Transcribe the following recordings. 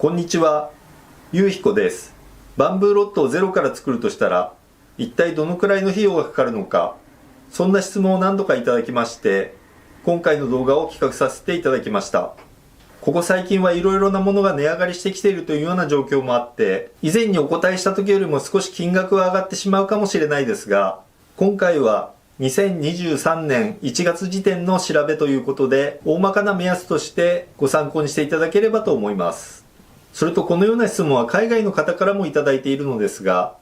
こんにちは、ゆうひこです。バンブーロットをゼロから作るとしたら、一体どのくらいの費用がかかるのか、そんな質問を何度かいただきまして、今回の動画を企画させていただきました。ここ最近はいろいろなものが値上がりしてきているというような状況もあって、以前にお答えした時よりも少し金額は上がってしまうかもしれないですが、今回は2023年1月時点の調べということで、大まかな目安としてご参考にしていただければと思います。それとこのような質問は海外の方からもいただいているのですが、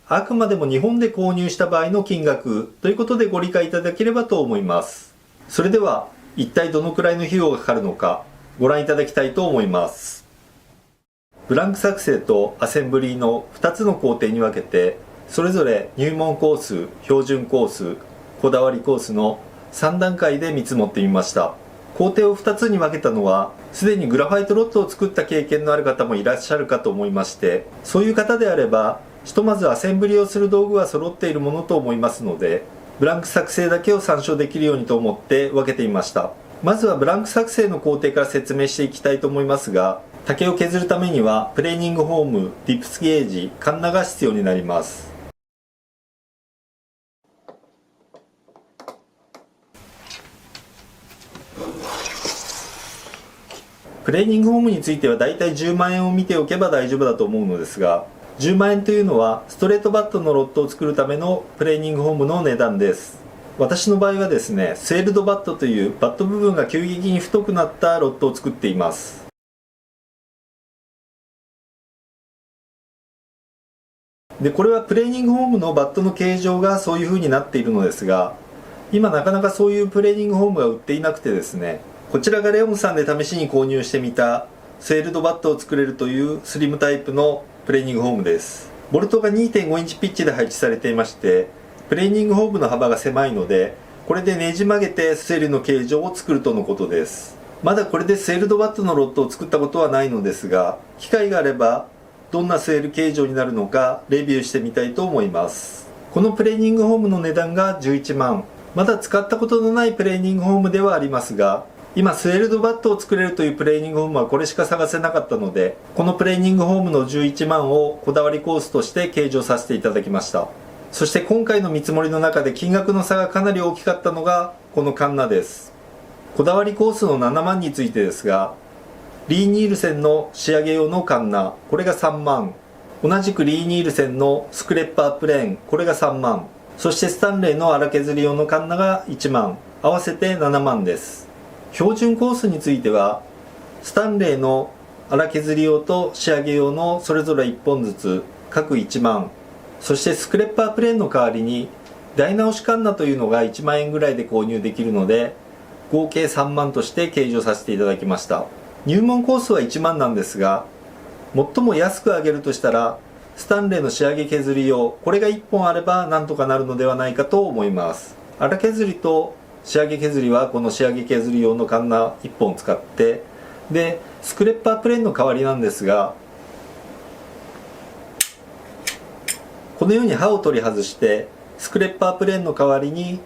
あくまでも日本で購入した場合の金額ということでご理解いただければと思います。それでは一体どのくらいの費用がかかるのかご覧いただきたいと思います。ブランク作成とアセンブリーの2つの工程に分けて、それぞれ入門コース、標準コース、こだわりコースの3段階で見積もってみました。工程を2つに分けたのは、すでにグラファイトロットを作った経験のある方もいらっしゃるかと思いまして、そういう方であれば、ひとまずアセンブリをする道具は揃っているものと思いますので、ブランク作成だけを参照できるようにと思って分けてみました。まずはブランク作成の工程から説明していきたいと思いますが、竹を削るためにはプレーニングホーム、ディップスゲージ、カンナが必要になります。プレーニングホームについてはだいたい10万円を見ておけば大丈夫だと思うのですが、10万円というのはストレートバットのロットを作るためのプレーニングホームの値段です。私の場合はですね、スエルドバットというバット部分が急激に太くなったロットを作っています。で、これはプレーニングホームのバットの形状がそういう風になっているのですが、今なかなかそういうプレーニングホームが売っていなくてですね、こちらがレオンさんで試しに購入してみたスエルドバットを作れるというスリムタイプのプレーニングホームです。ボルトが 2.5 インチピッチで配置されていまして、プレーニングホームの幅が狭いので、これでねじ曲げてスエルの形状を作るとのことです。まだこれでスエルドバットのロットを作ったことはないのですが、機会があればどんなスエル形状になるのかレビューしてみたいと思います。このプレーニングホームの値段が11万。まだ使ったことのないプレーニングホームではありますが、今スエルドバットを作れるというプレーニングホームはこれしか探せなかったので、このプレーニングホームの11万をこだわりコースとして計上させていただきました。そして今回の見積もりの中で金額の差がかなり大きかったのがこのカンナです。こだわりコースの7万についてですが、リー・ニールセンの仕上げ用のカンナ、これが3万。同じくリー・ニールセンのスクレッパープレーン、これが3万。そしてスタンレーの荒削り用のカンナが1万。合わせて7万です。標準コースについてはスタンレーの荒削り用と仕上げ用のそれぞれ1本ずつ各1万、そしてスクレッパープレーンの代わりに台直しカンナというのが1万円ぐらいで購入できるので、合計3万として計上させていただきました。入門コースは1万なんですが、最も安く上げるとしたらスタンレーの仕上げ削り用、これが1本あればなんとかなるのではないかと思います。荒削りと仕上げ削りはこの仕上げ削り用のカンナ1本使って、でスクレッパープレーンの代わりなんですが、このように刃を取り外してスクレッパープレーンの代わりに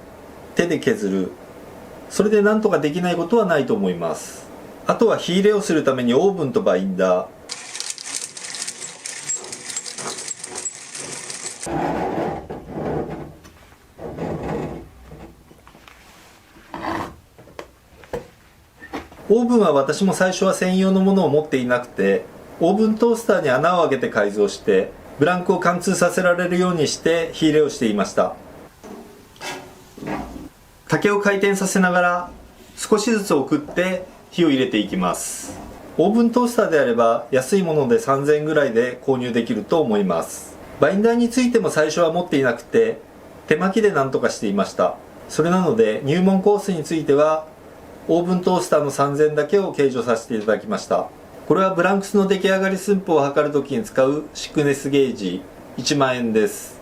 手で削る、それでなんとかできないことはないと思います。あとは火入れをするためにオーブンとバインダー、オーブンは私も最初は専用のものを持っていなくて、オーブントースターに穴を開けて改造してブランクを貫通させられるようにして火入れをしていました。竹を回転させながら少しずつ送って火を入れていきます。オーブントースターであれば安いもので3000円ぐらいで購入できると思います。バインダーについても最初は持っていなくて手巻きで何とかしていました。それなので入門コースについてはオーブントースターの3000円だけを計上させていただきました。これはブランクスの出来上がり寸法を測るときに使うシックネスゲージ1万円です。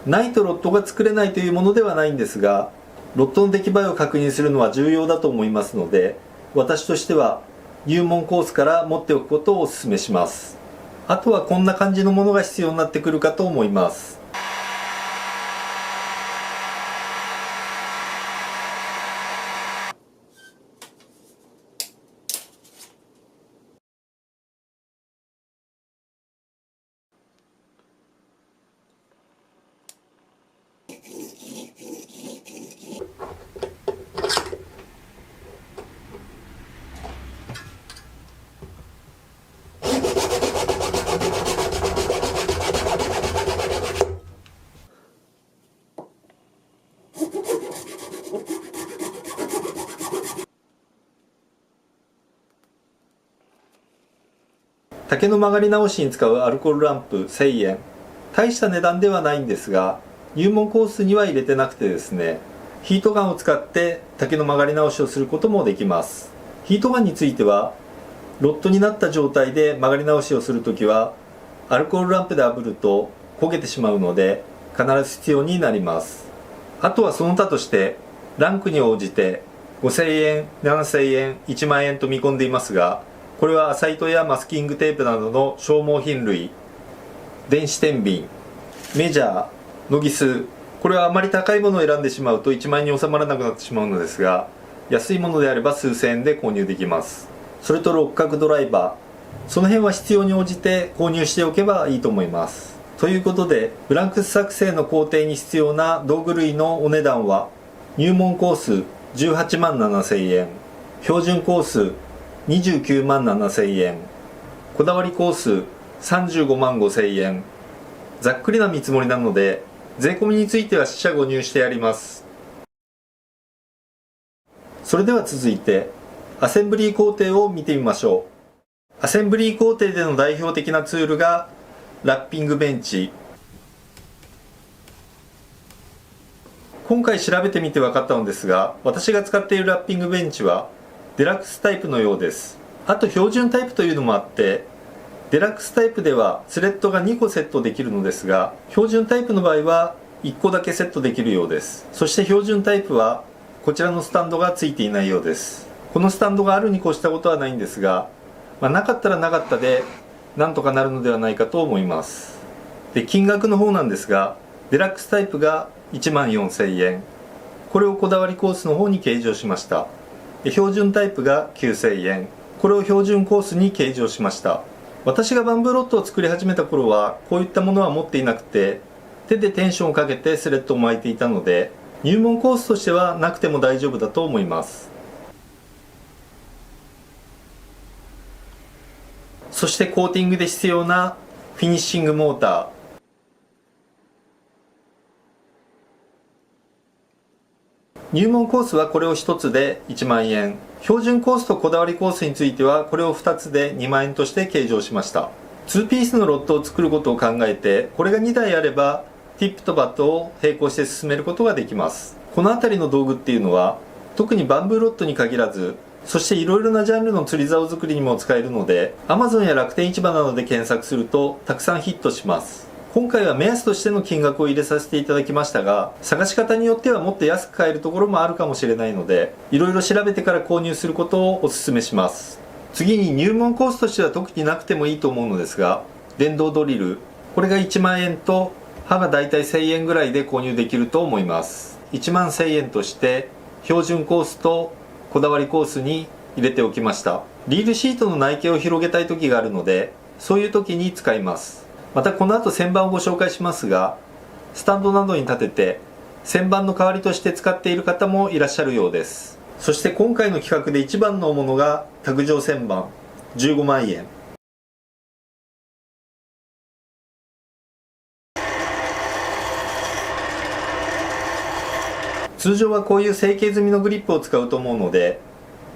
ないとロットが作れないというものではないんですが、ロットの出来栄えを確認するのは重要だと思いますので、私としては入門コースから持っておくことをお勧めします。あとはこんな感じのものが必要になってくるかと思います。 あとはこんな感じのものが必要になってくるかと思います。竹の曲がり直しに使うアルコールランプ1000円。大した値段ではないんですが、入門コースには入れてなくてですね、ヒートガンを使って竹の曲がり直しをすることもできます。ヒートガンについては、ロットになった状態で曲がり直しをするときは、アルコールランプで炙ると焦げてしまうので、必ず必要になります。あとはその他として、ランクに応じて5000円、7000円、1万円と見込んでいますが、これは麻糸やマスキングテープなどの消耗品類、電子天秤、メジャー、ノギス、これはあまり高いものを選んでしまうと1万円に収まらなくなってしまうのですが、安いものであれば数千円で購入できます。それと六角ドライバー、その辺は必要に応じて購入しておけばいいと思います。ということで、ブランクス作成の工程に必要な道具類のお値段は、入門コース18万7000円、標準コース29万7000円、こだわりコース35万5000円。ざっくりな見積もりなので、税込みについては四捨五入してやります。それでは続いて、アセンブリー工程を見てみましょう。アセンブリー工程での代表的なツールが、ラッピングベンチ。今回調べてみて分かったのですが、私が使っているラッピングベンチはデラックスタイプのようです。あと標準タイプというのもあって、デラックスタイプではスレッドが2個セットできるのですが、標準タイプの場合は1個だけセットできるようです。そして標準タイプはこちらのスタンドがついていないようです。このスタンドがあるに越したことはないんですが、なかったらなかったでなんとかなるのではないかと思います。で、金額の方なんですが、デラックスタイプが1万4000円。これをこだわりコースの方に計上しました。で、標準タイプが9000円。これを標準コースに計上しました。私がバンブーロットを作り始めた頃はこういったものは持っていなくて、手でテンションをかけてスレッドを巻いていたので、入門コースとしてはなくても大丈夫だと思います。そしてコーティングで必要なフィニッシングモーター。入門コースはこれを1つで1万円。標準コースとこだわりコースについてはこれを2つで2万円として計上しました。2ピースのロットを作ることを考えて、これが2台あればティップとバットを並行して進めることができます。この辺りの道具っていうのは特にバンブーロットに限らず、そしていろいろなジャンルの釣り竿作りにも使えるので、 Amazon や楽天市場などで検索するとたくさんヒットします。今回は目安としての金額を入れさせていただきましたが、探し方によってはもっと安く買えるところもあるかもしれないので、いろいろ調べてから購入することをお勧めします。次に入門コースとしては特になくてもいいと思うのですが、電動ドリル、これが1万円と刃がだいたい1000円ぐらいで購入できると思います。1万1000円として標準コースとこだわりコースに入れておきました。リールシートの内径を広げたい時があるので、そういう時に使います。またこの後旋盤をご紹介しますが、スタンドなどに立てて旋盤の代わりとして使っている方もいらっしゃるようです。そして今回の企画で一番の大物が卓上旋盤15万円。通常はこういう成形済みのグリップを使うと思うので、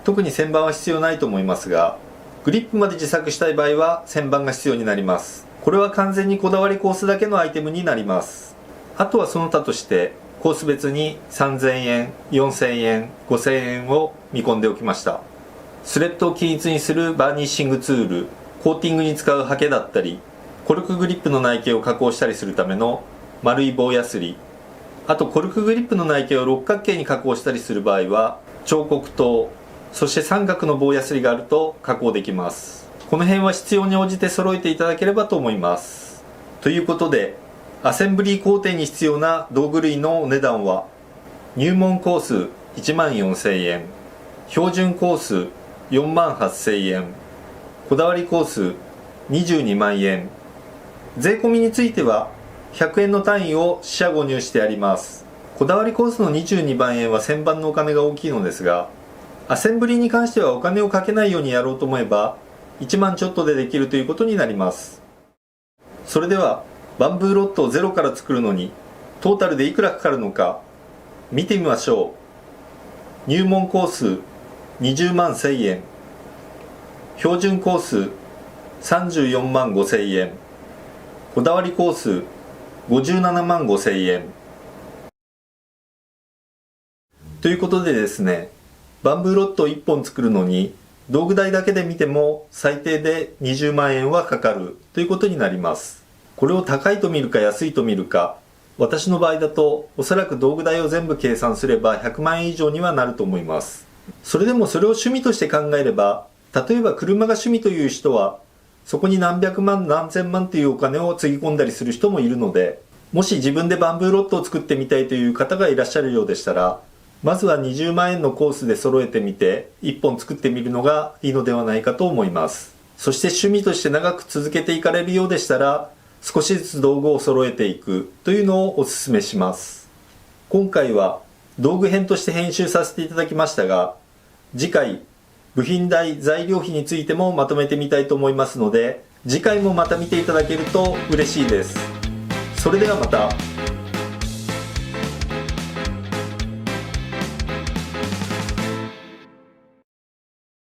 特に旋盤は必要ないと思いますが、グリップまで自作したい場合は旋盤が必要になります。これは完全にこだわりコースだけのアイテムになります。あとはその他としてコース別に3000円、4000円、5000円を見込んでおきました。スレッドを均一にするバーニッシングツール、コーティングに使うハケだったり、コルクグリップの内径を加工したりするための丸い棒やすり、あとコルクグリップの内径を六角形に加工したりする場合は彫刻刀、そして三角の棒やすりがあると加工できます。この辺は必要に応じて揃えていただければと思います。ということで、アセンブリー工程に必要な道具類のお値段は、入門コース1万4000円、標準コース4万8000円、こだわりコース22万円。税込みについては100円の単位を四捨五入してあります。こだわりコースの22万円は旋盤のお金が大きいのですが、アセンブリーに関してはお金をかけないようにやろうと思えば1万ちょっとでできるということになります。それではバンブーロットをゼロから作るのにトータルでいくらかかるのか見てみましょう。入門コース20万1000円、標準コース34万5千円、こだわりコース57万5千円。ということでですね、バンブーロット1本作るのに道具代だけで見ても最低で20万円はかかるということになります。これを高いと見るか安いと見るか、私の場合だとおそらく道具代を全部計算すれば100万円以上にはなると思います。それでもそれを趣味として考えれば、例えば車が趣味という人はそこに何百万何千万というお金をつぎ込んだりする人もいるので、もし自分でバンブーロットを作ってみたいという方がいらっしゃるようでしたら、まずは20万円のコースで揃えてみて1本作ってみるのがいいのではないかと思います。そして趣味として長く続けていかれるようでしたら、少しずつ道具を揃えていくというのをお勧めします。今回は道具編として編集させていただきましたが、次回部品代材料費についてもまとめてみたいと思いますので、次回もまた見ていただけると嬉しいです。それではまた。